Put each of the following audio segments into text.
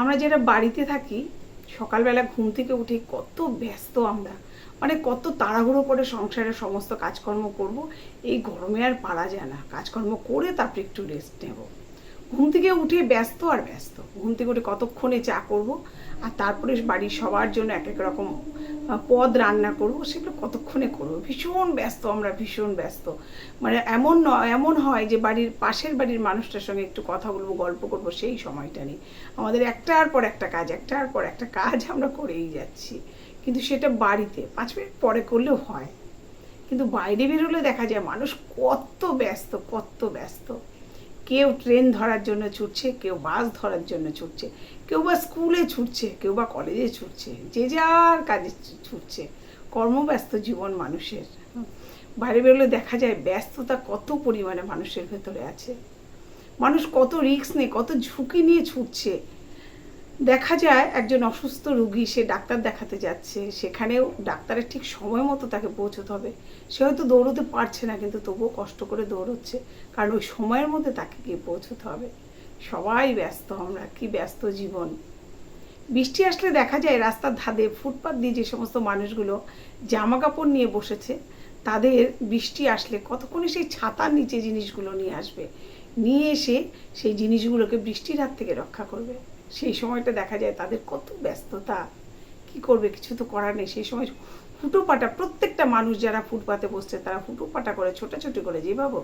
আমরা যারা বাড়িতে থাকি সকালবেলা ঘুম থেকে উঠে কত ব্যস্ত আমরা, মানে কত তাড়াহুড়ো করে সংসারের সমস্ত কাজকর্ম করব। এই গরমে আর পারা যায় না, কাজকর্ম করে তারপরে একটু রেস্ট নেব। ঘুম থেকে উঠে ব্যস্ত আর ব্যস্ত, ঘুম থেকে উঠে কতক্ষণে চা করব, আর তারপরে বাড়ির সবার জন্য এক এক রকম পদ রান্না করব, সেগুলো কতক্ষণে করব। ভীষণ ব্যস্ত আমরা, ভীষণ ব্যস্ত। মানে এমন হয় যে বাড়ির পাশের বাড়ির মানুষটার সঙ্গে একটু কথা বলবো, গল্প করব, সেই সময়টা নেই। আমাদের একটার পর একটা কাজ, একটার পর একটা কাজ আমরা করেই যাচ্ছি। কিন্তু সেটা বাড়িতে 5 মিনিট পরে করলেও হয়, কিন্তু বাইরে বেরোলে দেখা যায় মানুষ কত ব্যস্ত, কত ব্যস্ত। কেউ ট্রেন ধরার জন্য ছুটছে, কেউ বাস ধরার জন্য ছুটছে, কেউ বা স্কুলে ছুটছে, কেউ বা কলেজে ছুটছে, যে যার কাজে ছুটছে। কর্মব্যস্ত জীবন মানুষের। বাইরে বেরোলে দেখা যায় ব্যস্ততা কত পরিমাণে মানুষের ভেতরে আছে। মানুষ কত রিস্ক নিয়ে, কত ঝুঁকি নিয়ে ছুটছে। দেখা যায় একজন অসুস্থ রুগী, সে ডাক্তার দেখাতে যাচ্ছে, সেখানেও ডাক্তারের ঠিক সময় মতো তাকে পৌঁছতে হবে। সে হয়তো দৌড়তে পারছে না, কিন্তু তবুও কষ্ট করে দৌড়চ্ছে, কারণ ওই সময়ের মধ্যে তাকে গিয়ে পৌঁছতে হবে। সবাই ব্যস্ত, আমরা কি ব্যস্ত জীবন। বৃষ্টি আসলে দেখা যায় রাস্তার ধারে ফুটপাত দিয়ে যে সমস্ত মানুষগুলো জামা কাপড় নিয়ে বসেছে, তাদের বৃষ্টি আসলে কতক্ষণে সেই ছাতার নিচে জিনিসগুলো নিয়ে আসবে, নিয়ে এসে সেই জিনিসগুলোকে বৃষ্টির হাত থেকে রক্ষা করবে। সেই সময়টা দেখা যায় তাদের কত ব্যস্ততা, কি করবে, কিছু তো করার নেই। সেই সময় হুটোপাটা প্রত্যেকটা মানুষ যারা ফুটপাতে বসছে, তারা হুটোপাটা করে ছোটাছুটি করে যেভাবে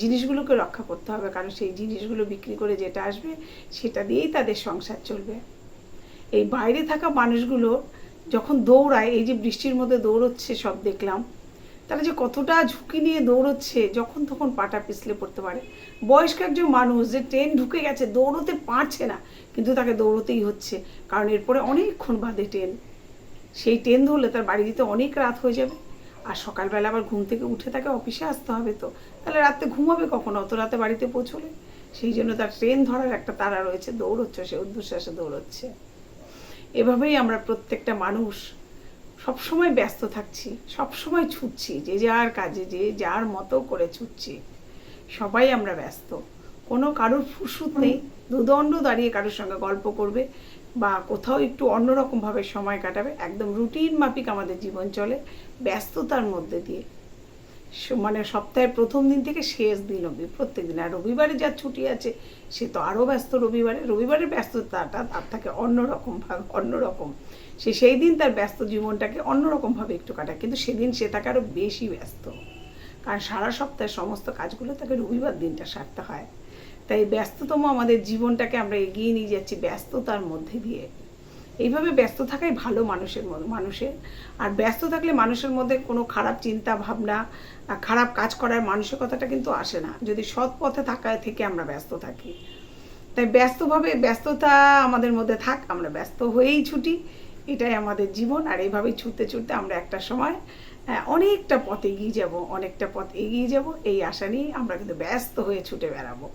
জিনিসগুলোকে রক্ষা করতে হবে, কারণ সেই জিনিসগুলো বিক্রি করে যেটা আসবে সেটা দিয়েই তাদের সংসার চলবে। এই বাইরে থাকা মানুষগুলো যখন দৌড়ায়, এই যে বৃষ্টির মধ্যে দৌড়চ্ছে সব দেখলাম, তারা যে কতটা ঝুঁকি নিয়ে দৌড়চ্ছে, যখন তখন পাটা পিছলে পড়তে পারে। বয়স্ক একজন মানুষ যে ট্রেন ঢুকে গেছে, দৌড়তে পারছে না, কিন্তু তাকে দৌড়তেই হচ্ছে, কারণ এরপরে অনেকক্ষণ বাদে ট্রেন। সেই ট্রেন ধরলে তার বাড়ি যেতে অনেক রাত হয়ে যাবে, আর সকালবেলা আবার ঘুম থেকে উঠে তাকে অফিসে আসতে হবে। তো তাহলে রাতে ঘুমাবে কখন অত রাতে বাড়িতে পৌঁছলে? সেই জন্য তার ট্রেন ধরার একটা তাড়া রয়েছে, দৌড়চ্ছে, সে উদ্দেশ্যে দৌড়চ্ছে। এভাবেই আমরা প্রত্যেকটা মানুষ সবসময় ব্যস্ত থাকছি, সবসময় ছুটছি, যে যার কাজে যে যার মতো করে ছুটছি। সবাই আমরা ব্যস্ত, কোনো কারোর ফুরসুত নেই দুদণ্ড দাঁড়িয়ে কারোর সঙ্গে গল্প করবে বা কোথাও একটু অন্যরকমভাবে সময় কাটাবে। একদম রুটিন মাফিক আমাদের জীবন চলে, ব্যস্ততার মধ্যে দিয়ে। মানে সপ্তাহের প্রথম দিন থেকে শেষ দিন অবধি প্রত্যেক দিন। আর রবিবারে যার ছুটি আছে সে তো আরও ব্যস্ত। রবিবারের ব্যস্ততাটা তার থাকে অন্যরকম। সে সেই দিন তার ব্যস্ত জীবনটাকে অন্যরকমভাবে একটু কাটায়, কিন্তু সেদিন সে তাকে আরও বেশি ব্যস্ত, কারণ সারা সপ্তাহের সমস্ত কাজগুলো তাকে রবিবার দিনটা সারতে হয়। তাই ব্যস্ততম আমাদের জীবনটাকে আমরা এগিয়ে নিয়ে যাচ্ছি ব্যস্ততার মধ্যে দিয়ে। এইভাবে ব্যস্ত থাকাই ভালো মানুষের। আর ব্যস্ত থাকলে মানুষের মধ্যে কোনো খারাপ চিন্তা ভাবনা, খারাপ কাজ করার মানসিকতাটা কিন্তু আসে না, যদি সৎ পথে থেকে আমরা ব্যস্ত থাকি। তাই ব্যস্ততা আমাদের মধ্যে থাক, আমরা ব্যস্ত হয়েই ছুটি, এটাই আমাদের জীবন। আর এইভাবেই ছুটতে ছুটতে আমরা একটা সময় অনেকটা পথ এগিয়ে যাব, এই আশা নিয়ে আমরা কিন্তু ব্যস্ত হয়ে ছুটে বেড়াবো।